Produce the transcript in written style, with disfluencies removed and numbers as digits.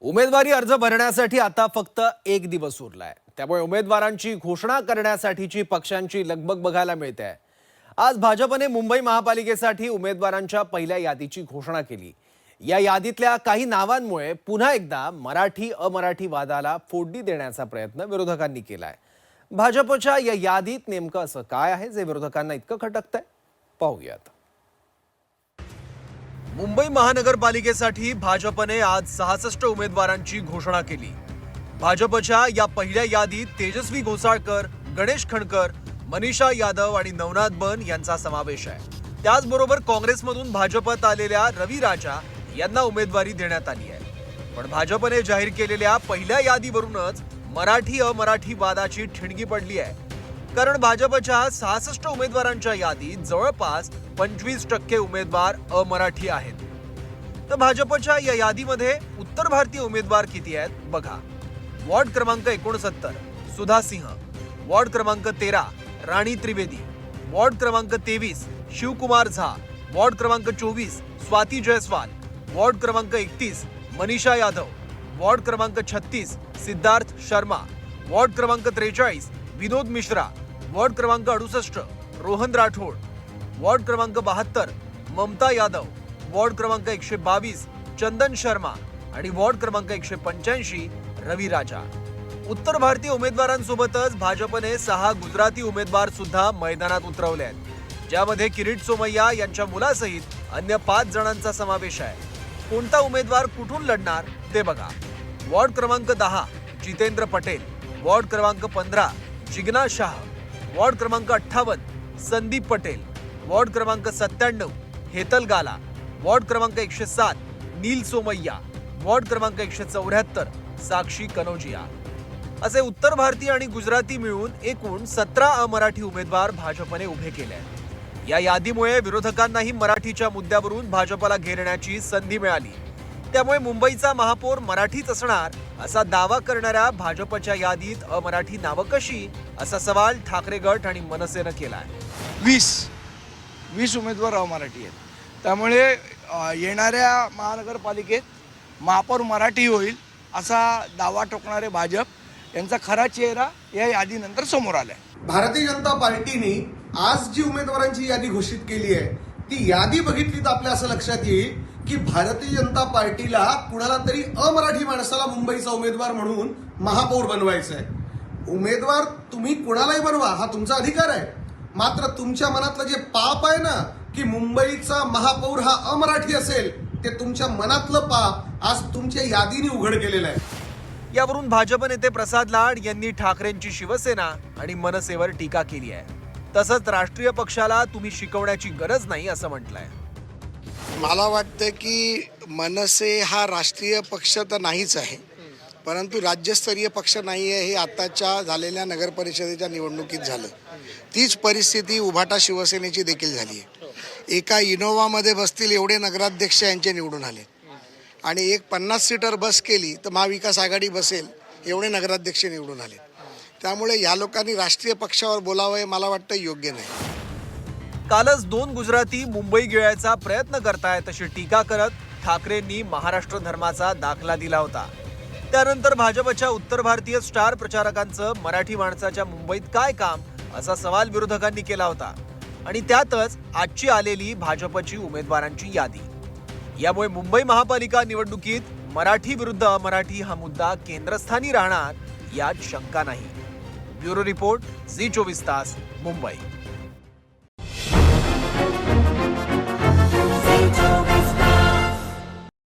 उमेदवारी अर्ज भरण्यासाठी आता फक्त एक दिवस उरलाय। त्यामुळे उमेदवारांची घोषणा करण्यासाठीची पक्षांची लगबग बघायला मिळते आहे। आज भाजपने मुंबई महापालिकेसाठी उमेदवारांच्या पहिल्या यादीची घोषणा केली। या यादीतल्या काही नावांमुळे पुन्हा एकदा मराठी अमराठी वादाला फोडणी देण्याचा प्रयत्न विरोधकांनी केलाय। भाजपच्या या यादीत नेमकं असं काय आहे जे विरोधकांना इतकं खटकतंय, पाहूयात। मुंबई महानगरपालिकेसाठी भाजपने आज 66 उमेदवारांची घोषणा केली। भाजपच्या या पहिल्या यादीत तेजस्वी घोसाळकर, गणेश खणकर, मनीषा यादव आणि नवनाथ बन यांचा समावेश आहे। त्याचबरोबर काँग्रेसमधून भाजपत आलेल्या रवी राजा यांना उमेदवारी देण्यात आली आहे। पण भाजपने जाहीर केलेल्या पहिल्या यादीवरूनच मराठी अमराठी वादाची ठिणगी पडली आहे। कारण भाजपच्या 66 उमेदवारांच्या यादीत जवळपास 25% उमेदवार अमराठी आहेत। तर भाजपच्या या यादीमध्ये उत्तर भारतीय उमेदवार किती आहेत बघा। वॉर्ड क्रमांक 69 सुधा सिंह, वॉर्ड क्रमांक 13 राणी त्रिवेदी, वॉर्ड क्रमांक 23 शिवकुमार झा, वॉर्ड क्रमांक 24 स्वाती जयस्वाल, वॉर्ड क्रमांक 31 मनीषा यादव, वॉर्ड क्रमांक 36 सिद्धार्थ शर्मा, वॉर्ड क्रमांक 43 विनोद मिश्रा, वॉर्ड क्रमांक 68 रोहन राठोड, वॉर्ड क्रमांक 72 ममता यादव, वॉर्ड क्रमांक 122 चंदन शर्मा आणि वॉर्ड क्रमांक 185 रवी राजा। उत्तर भारतीय उमेदवारांसोबतच भाजपने 6 गुजराती उमेदवार सुद्धा मैदानात उतरवले आहेत, ज्यामध्ये किरीट सोमय्या यांच्या मुलासहित अन्य 5 जणांचा समावेश आहे। कोणता उमेदवार कुठून लढणार ते बघा। वॉर्ड क्रमांक 10 जितेंद्र पटेल, वॉर्ड क्रमांक 15 जिग्ना शाह, वॉर्ड क्रमांक 58 संदीप पटेल, वॉर्ड क्रमांक 97 हेतल गाला, वॉर्ड क्रमांक 107 नील सोमय्या, वॉर्ड क्रमांक 174 साक्षी कनोजिया। असे उत्तर भारतीय आणि गुजराती मिळून एकूण 17 अमराठी उमेदवार भाजपने उभे केले आहेत। या यादीमुळे विरोधकांनाही मराठीच्या मुद्द्यावरून भाजपला घेरण्याची संधी मिळाली। त्यामुळे मुंबईचा महापौर मराठीच असणार असा दावा करणाऱ्या भाजपच्या यादीत अमराठी नावं कशी, असा सवाल ठाकरे गट आणि मनसेनं केलाय। 20 उमेदवार अमराठी आहेत। त्यामुळे येणाऱ्या महानगरपालिकेत महापौर मराठी होईल असा दावा ठोकणारे भाजप यांचा खरा चेहरा या यादीनंतर समोर आलाय। भारतीय जनता पार्टीने आज जी उमेदवारांची यादी घोषित केली आहे ती यादी बघितली तर आपल्या असं लक्षात येईल की भारतीय जनता पार्टीला कुणाला तरी अमराठी माणसाला मुंबईचा उमेदवार म्हणून महापौर बनवायचं आहे। उमेदवार तुम्ही कुणालाही बनवा, हा तुमचा अधिकार आहे। मात्र तुमच्या मनातलं जे पाप आहे ना की मुंबईचा महापौर हा अमराठी असेल, ते तुमच्या मनातलं पाप आज तुमच्या यादीने उघड केलेलं आहे। यावरून भाजप नेते प्रसाद लाड यांनी ठाकरेंची शिवसेना आणि मनसेवर टीका केली आहे। तसंच राष्ट्रीय पक्षाला तुम्ही शिकवण्याची गरज नाही असं म्हटलंय। मला वाटतं की मनसे हा राष्ट्रीय पक्ष तर नाहीच आहे, परंतु राज्यस्तरीय पक्ष नाही आहे हे आत्ताच्या झालेल्या नगरपरिषदेच्या निवडणुकीत झालं। तीच परिस्थिती उभाटा शिवसेनेची देखील झाली आहे। एका इनोव्हामध्ये बसतील एवढे नगराध्यक्ष यांचे निवडून आले आणि एक 50 सीटर बस केली तर महाविकास आघाडी बसेल एवढे नगराध्यक्ष निवडून आले। त्यामुळे या लोकांनी राष्ट्रीय पक्षावर बोलावं हे मला वाटतं योग्य नाही। कालच 2 गुजराती मुंबई गिळायचा प्रयत्न करतायत अशी टीका करत ठाकरेंनी महाराष्ट्र धर्माचा दाखला दिला होता। त्यानंतर भाजपच्या उत्तर भारतीय स्टार प्रचारकांचं मराठी माणसाच्या मुंबईत काय काम असा सवाल विरोधकांनी केला होता आणि त्यातच आजची आलेली भाजपची उमेदवारांची यादी। यामुळे मुंबई महापालिका निवडणुकीत मराठी विरुद्ध अमराठी हा मुद्दा केंद्रस्थानी राहणार यात शंका नाही। ब्युरो रिपोर्ट, झी 24 तास, मुंबई।